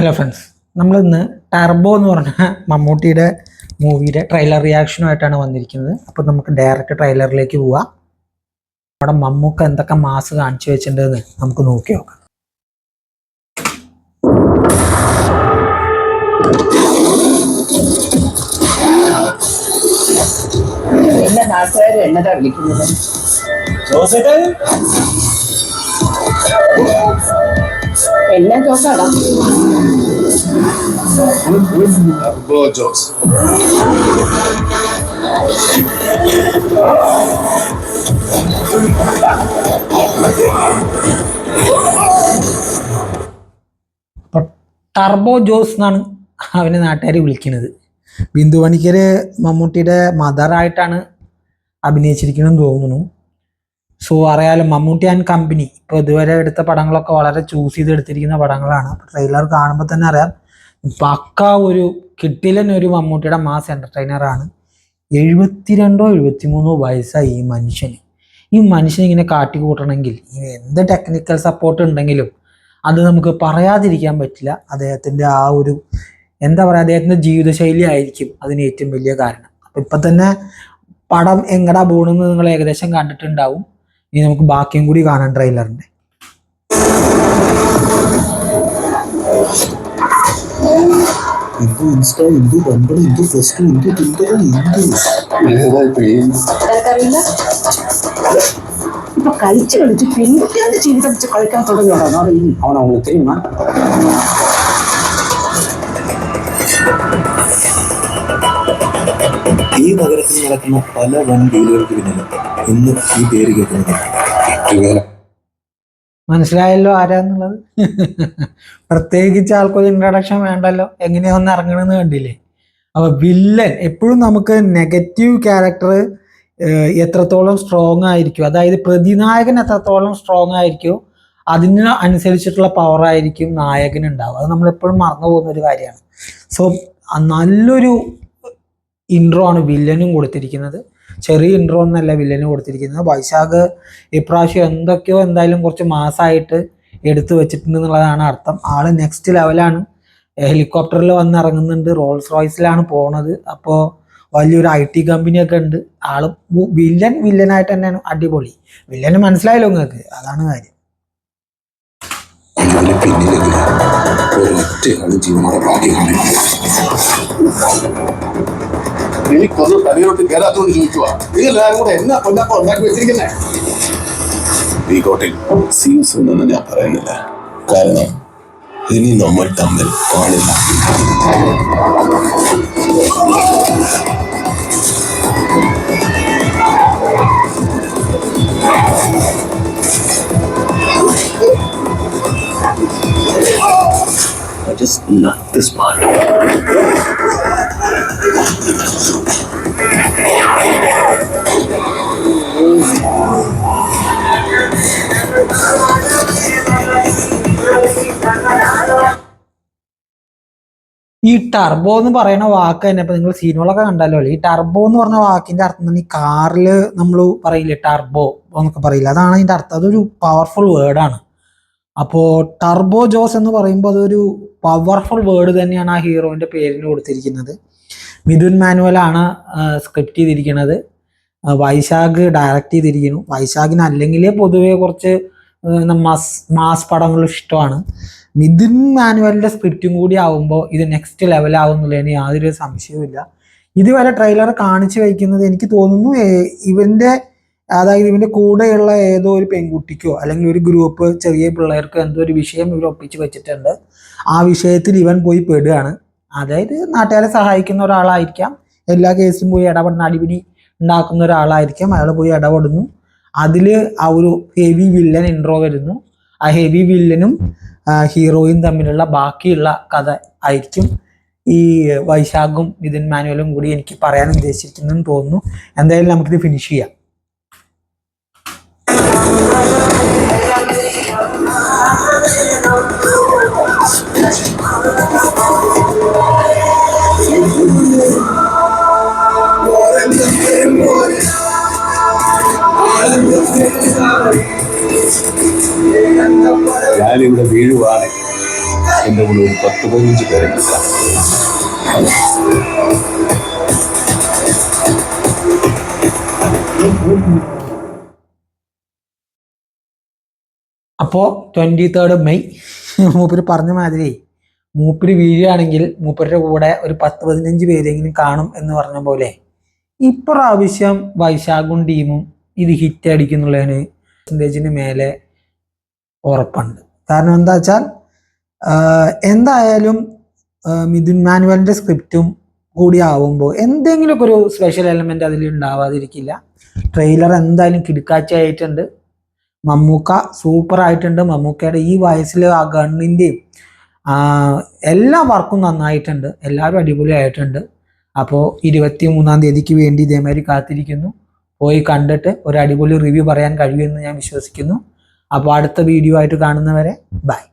Hello friends, നമ്മളിന്ന് turbo എന്ന് പറഞ്ഞ മമ്മൂട്ടിയുടെ മൂവിയുടെ ട്രെയിലർ റിയാക്ഷനുമായിട്ടാണ് വന്നിരിക്കുന്നത്. അപ്പോൾ നമുക്ക് ഡയറക്റ്റ് ട്രെയിലറിലേക്ക് പോവാം. നമ്മുടെ മമ്മൂക്ക എന്തൊക്കെ മാസ് കാണിച്ചു വെച്ചിട്ടുണ്ടെന്ന് നമുക്ക് നോക്കി നോക്കാം. എല്ലാ നാട്ടുകാരും എന്നതാ വിളിക്കുന്നത്? എല്ലാം ജോക്കാടാ. ടർബോ ജോസ് എന്നാണ് അവനെ നാട്ടുകാർ വിളിക്കുന്നത്. ബിന്ദു പണിക്കർ മമ്മൂട്ടിയുടെ മദറായിട്ടാണ് അഭിനയിച്ചിരിക്കുന്നതെന്ന് തോന്നുന്നു. സോ അറിയാലോ, മമ്മൂട്ടി ആൻഡ് കമ്പനി ഇപ്പോൾ ഇതുവരെ എടുത്ത പടങ്ങളൊക്കെ വളരെ ചൂസ് ചെയ്ത് എടുത്തിരിക്കുന്ന പടങ്ങളാണ്. ട്രെയിലർ കാണുമ്പോൾ തന്നെ അറിയാം, പക്ക ഒരു കിട്ടിലൻ ഒരു മമ്മൂട്ടിയുടെ മാസ് എൻ്റർടൈനറാണ്. 72 73 വയസ്സായി ഈ മനുഷ്യന്. ഈ മനുഷ്യൻ ഇങ്ങനെ കാട്ടിക്കൂട്ടണമെങ്കിൽ എന്ത് ടെക്നിക്കൽ സപ്പോർട്ട് ഉണ്ടെങ്കിലും അത് നമുക്ക് പറയാതിരിക്കാൻ പറ്റില്ല. അദ്ദേഹത്തിൻ്റെ ആ ഒരു എന്താ പറയുക, അദ്ദേഹത്തിൻ്റെ ജീവിതശൈലി ആയിരിക്കും അതിന് ഏറ്റവും വലിയ കാരണം. അപ്പം ഇപ്പം തന്നെ പടം എങ്ങടാ പോകണമെന്ന് നിങ്ങൾ ഏകദേശം കണ്ടിട്ടുണ്ടാവും. ഇനി നമുക്ക് ബാക്കിയും കൂടി കാണാം ട്രെയിലറിൻ്റെ. ഇപ്പൊ കളിച്ച് കളിച്ച് പെൺകുട്ടികളുടെ ജീവിതം കളിക്കാൻ തുടങ്ങിയോടാ. അവനവന് தெரியுமா? ഈ നഗരത്തിൽ നടക്കുന്ന പല വൻ ഡീലുകൾക്ക് പിന്നിലും ഇന്ന് ഈ പേര് കേൾക്കുന്നത്. മനസ്സിലായല്ലോ ആരാന്നുള്ളത്. പ്രത്യേകിച്ച് ആൾക്കൊരു ഇൻട്രഡക്ഷൻ വേണ്ടല്ലോ, എങ്ങനെയാ ഒന്ന് ഇറങ്ങണമെന്ന് കണ്ടില്ലേ. അപ്പൊ വില്ലൻ എപ്പോഴും നമുക്ക് നെഗറ്റീവ് ക്യാരക്ടർ എത്രത്തോളം സ്ട്രോങ് ആയിരിക്കും, അതായത് പ്രതിനായകൻ എത്രത്തോളം സ്ട്രോങ് ആയിരിക്കും, അതിന് അനുസരിച്ചിട്ടുള്ള പവർ ആയിരിക്കും നായകന് ഉണ്ടാവും. അത് നമ്മളെപ്പോഴും മറന്നു പോകുന്ന ഒരു കാര്യമാണ്. സോ നല്ലൊരു ഇൻട്രോ ആണ് വില്ലനും കൊടുത്തിരിക്കുന്നത്. ചെറിയ ഇൻട്രോ എന്നല്ല വില്ലനും കൊടുത്തിരിക്കുന്നത്. വൈശാഖ് ഇപ്രാവശ്യം എന്തൊക്കെയോ എന്തായാലും കുറച്ച് മാസമായിട്ട് എടുത്തു വെച്ചിട്ടുണ്ട് എന്നുള്ളതാണ് അർത്ഥം. ആള് നെക്സ്റ്റ് ലെവലാണ്. ഹെലികോപ്റ്ററിൽ വന്ന് ഇറങ്ങുന്നുണ്ട്, റോൾസ് റോയ്സിലാണ് പോണത്. അപ്പോൾ വലിയൊരു IT കമ്പനിയൊക്കെ ഉണ്ട്. ആള് വില്ലനായിട്ട് തന്നെയാണ്. അടിപൊളി വില്ലന്. മനസ്സിലായല്ലോ നിങ്ങൾക്ക്, അതാണ് കാര്യം. എനിക്കൊന്നും തലയിലോട്ട് കയറാത്തോണ്ട് ചോദിക്കുക. നിങ്ങളെല്ലാരും കൂടെ എന്നാ കൊണ്ടാപ്പം ഉണ്ടാക്കി വെച്ചിരിക്കുന്നേ? ഈ കോട്ടിൽ സീൻസ് ഒന്നും ഞാൻ പറയുന്നില്ല, കാരണം ഇനി നമ്മൾ തമ്മിൽ കാണില്ല. I just love this part. ഈ ടർബോ എന്ന് പറയുന്ന വാക്ക് തന്നെ ഇപ്പൊ നിങ്ങൾ സീനുകളൊക്കെ കണ്ടല്ലോ അല്ലേ. ഈ ടർബോ എന്ന് പറഞ്ഞ വാക്കിന്റെ അർത്ഥം തന്നെ ഈ കാറിൽ നമ്മൾ പറയില്ലേ ടർബോ എന്നൊക്കെ പറയില്ല, അതാണ് അതിന്റെ അർത്ഥം. അതൊരു പവർഫുൾ വേർഡാണ്. അപ്പോൾ ടർബോ ജോസ് എന്ന് പറയുമ്പോൾ അതൊരു പവർഫുൾ വേർഡ് തന്നെയാണ് ആ ഹീറോയിൻ്റെ പേരിന് കൊടുത്തിരിക്കുന്നത്. മിഥുൻ മാനുവലാണ് സ്ക്രിപ്റ്റ് ചെയ്തിരിക്കുന്നത്. വൈശാഖ് ഡയറക്റ്റ് ചെയ്തിരിക്കുന്നു. വൈശാഖിന് അല്ലെങ്കിൽ പൊതുവെ കുറച്ച് മാസ് പടങ്ങൾ ഇഷ്ടമാണ്. മിഥുൻ മാനുവലിൻ്റെ സ്ക്രിപ്റ്റും കൂടി ആവുമ്പോൾ ഇത് നെക്സ്റ്റ് ലെവലാവുന്നുള്ളതിന് യാതൊരു സംശയവുമില്ല. ഇതുവരെ ട്രെയിലർ കാണിച്ചു വയ്ക്കുന്നത് എനിക്ക് തോന്നുന്നു ഇവൻ്റെ കൂടെയുള്ള ഏതോ ഒരു പെൺകുട്ടിക്കോ അല്ലെങ്കിൽ ഒരു ഗ്രൂപ്പ് ചെറിയ പിള്ളേർക്കോ എന്തോ ഒരു വിഷയം ഇവർ ഒപ്പിച്ച് വെച്ചിട്ടുണ്ട്. ആ വിഷയത്തിൽ ഇവൻ പോയി പെടുകയാണ്. അതായത് നാട്ടുകാരെ സഹായിക്കുന്ന ഒരാളായിരിക്കാം, എല്ലാ കേസും പോയി ഇടപെടുന്ന, അടിപിടി ഉണ്ടാക്കുന്ന ഒരാളായിരിക്കാം. അയാൾ പോയി ഇടപെടുന്നു. അതിൽ ആ ഒരു ഹെവി വില്ലൻ ഇൻട്രോ വരുന്നു. ആ ഹെവി വില്ലനും ഹീറോയും തമ്മിലുള്ള ബാക്കിയുള്ള കഥ ആയിരിക്കും ഈ വൈശാഖും മിഥുൻ മാനുവലും കൂടി എനിക്ക് പറയാൻ ഉദ്ദേശിച്ചിരിക്കുന്നതെന്ന് തോന്നുന്നു. എന്തായാലും നമുക്കിത് ഫിനിഷ് ചെയ്യാം. ഞാനിവിടെ വീഴുവാണ് എൻ്റെ കൂടെ ഒരു 10-15 പേരെ കിട്ടാം. അപ്പോൾ 23 മെയ് മൂപ്പര് പറഞ്ഞ മാതിരി മൂപ്പര് വീഴുകയാണെങ്കിൽ മൂപ്പരുടെ കൂടെ ഒരു 10-15 പേരെങ്കിലും കാണും എന്ന് പറഞ്ഞ പോലെ ഇപ്രാവശ്യം വൈശാഖും ടീമും ഇത് ഹിറ്റ് അടിക്കുന്നുള്ളതിന് പെർസെൻറ്റേജിന് മേലെ ഉറപ്പുണ്ട്. കാരണം എന്താ വെച്ചാൽ എന്തായാലും മിഥുൻ മാനുവലിൻ്റെ സ്ക്രിപ്റ്റും കൂടി ആവുമ്പോൾ എന്തെങ്കിലുമൊക്കെ ഒരു സ്പെഷ്യൽ എലമെൻ്റ് അതിൽ ഉണ്ടാവാതിരിക്കില്ല. ട്രെയിലർ എന്തായാലും കിടുക്കാച്ചയായിട്ടുണ്ട്. മമ്മൂക്ക സൂപ്പർ ആയിട്ടുണ്ട്. മമ്മൂക്കയുടെ ഈ വയസ്സിൽ ആ ഗണ്ണിൻ്റെയും എല്ലാ വർക്കും നന്നായിട്ടുണ്ട്. എല്ലാവരും അടിപൊളിയായിട്ടുണ്ട്. അപ്പോൾ 23-ാം തീയതിക്ക് വേണ്ടി ഇതേമാതിരി കാത്തിരിക്കുന്നു. പോയി കണ്ടിട്ട് ഒരു അടിപൊളി റിവ്യൂ പറയാൻ കഴിയുമെന്ന് ഞാൻ വിശ്വസിക്കുന്നു. അപ്പോൾ അടുത്ത വീഡിയോ ആയിട്ട് കാണുന്നവരെ ബൈ.